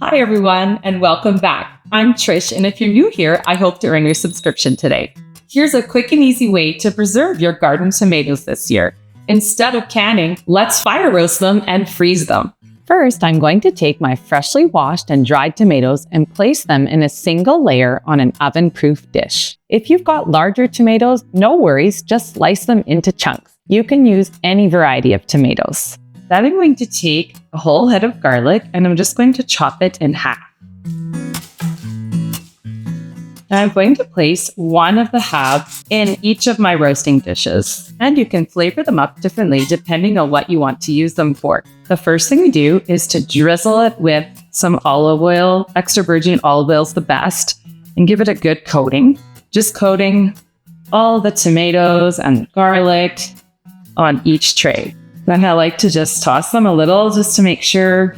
Hi everyone, and welcome back. I'm Trish, and if you're new here, I hope to earn your subscription today. Here's a quick and easy way to preserve your garden tomatoes this year. Instead of canning, let's fire roast them and freeze them. First, I'm going to take my freshly washed and dried tomatoes and place them in a single layer on an oven-proof dish. If you've got larger tomatoes, no worries, just slice them into chunks. You can use any variety of tomatoes. Then I'm going to take a whole head of garlic and I'm just going to chop it in half. And I'm going to place one of the halves in each of my roasting dishes. And you can flavor them up differently depending on what you want to use them for. The first thing we do is to drizzle it with some olive oil. Extra virgin olive oil is the best. And give it a good coating. Just coating all the tomatoes and garlic on each tray. Then I like to just toss them a little just to make sure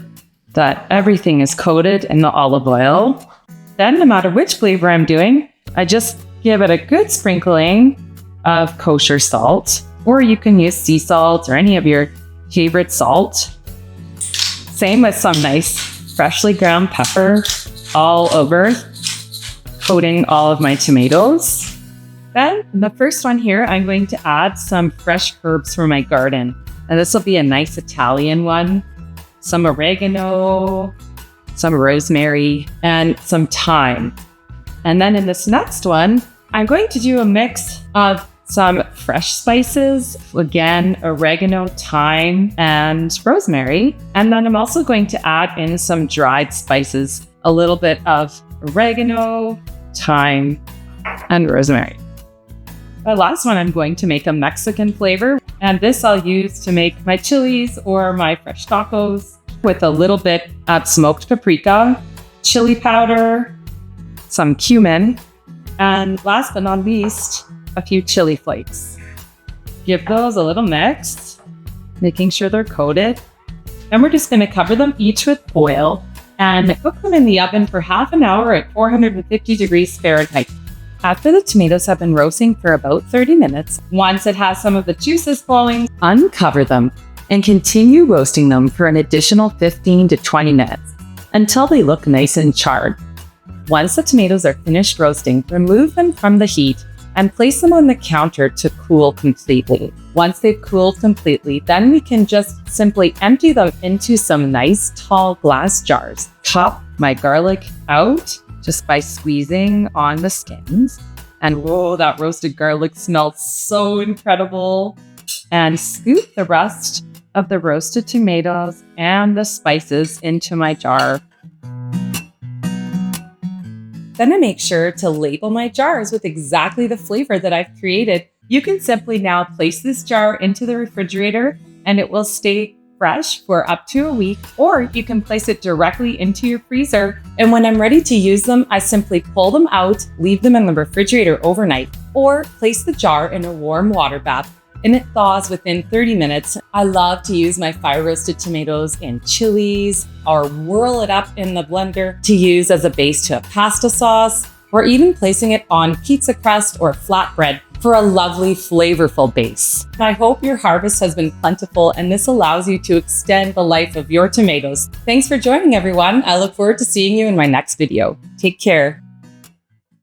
that everything is coated in the olive oil. Then no matter which flavor I'm doing, I just give it a good sprinkling of kosher salt, or you can use sea salt or any of your favorite salt. Same with some nice freshly ground pepper all over, coating all of my tomatoes. Then the first one here, I'm going to add some fresh herbs from my garden. And this will be a nice Italian one. Some oregano, some rosemary, and some thyme. And then in this next one, I'm going to do a mix of some fresh spices. Again, oregano, thyme, and rosemary. And then I'm also going to add in some dried spices. A little bit of oregano, thyme, and rosemary. The last one, I'm going to make a Mexican flavor. And this I'll use to make my chilies or my fresh tacos with a little bit of smoked paprika, chili powder, some cumin, and last but not least, a few chili flakes. Give those a little mix, making sure they're coated. Then we're just going to cover them each with oil and cook them in the oven for half an hour at 450 degrees Fahrenheit. After the tomatoes have been roasting for about 30 minutes, once it has some of the juices flowing, uncover them and continue roasting them for an additional 15 to 20 minutes until they look nice and charred. Once the tomatoes are finished roasting, remove them from the heat and place them on the counter to cool completely. Once they've cooled completely, then we can just simply empty them into some nice tall glass jars. Pop my garlic out just by squeezing on the skins. And whoa, that roasted garlic smells so incredible. And scoop the rest of the roasted tomatoes and the spices into my jar. Then I make sure to label my jars with exactly the flavor that I've created. You can simply now place this jar into the refrigerator and it will stay fresh for up to a week, or you can place it directly into your freezer. And when I'm ready to use them, I simply pull them out, leave them in the refrigerator overnight, or place the jar in a warm water bath and it thaws within 30 minutes. I love to use my fire roasted tomatoes in chilies or whirl it up in the blender to use as a base to a pasta sauce, or even placing it on pizza crust or flatbread for a lovely, flavorful base. I hope your harvest has been plentiful and this allows you to extend the life of your tomatoes. Thanks for joining, everyone. I look forward to seeing you in my next video. Take care.